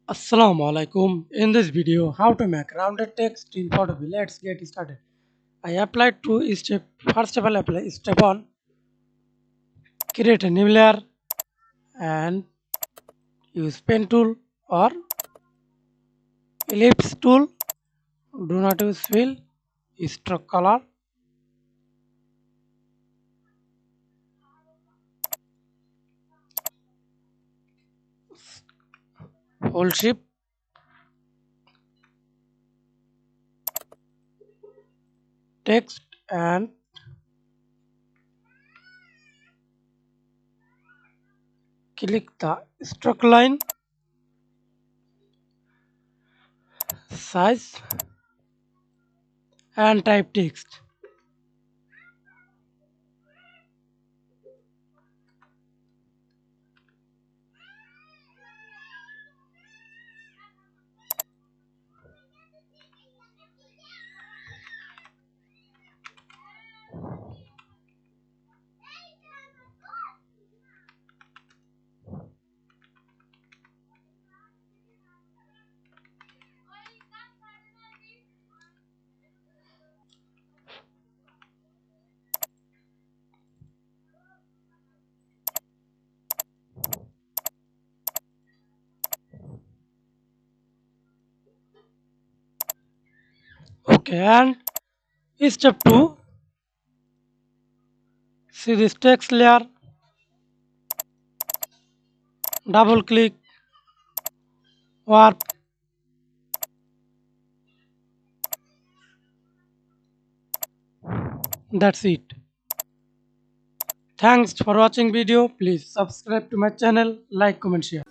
Assalamu alaikum. In this video, how to make rounded text in Photopea. Let's get started. I applied two step. First of all, apply step one. Create a new layer and use pen tool or ellipse tool. Do not use fill. Stroke color. Hold shift. Text and click the stroke line. Size and type text. Okay, and step two. See this text layer. Double click. Warp. That's it. Thanks for watching video. Please subscribe to my channel, like, comment, share.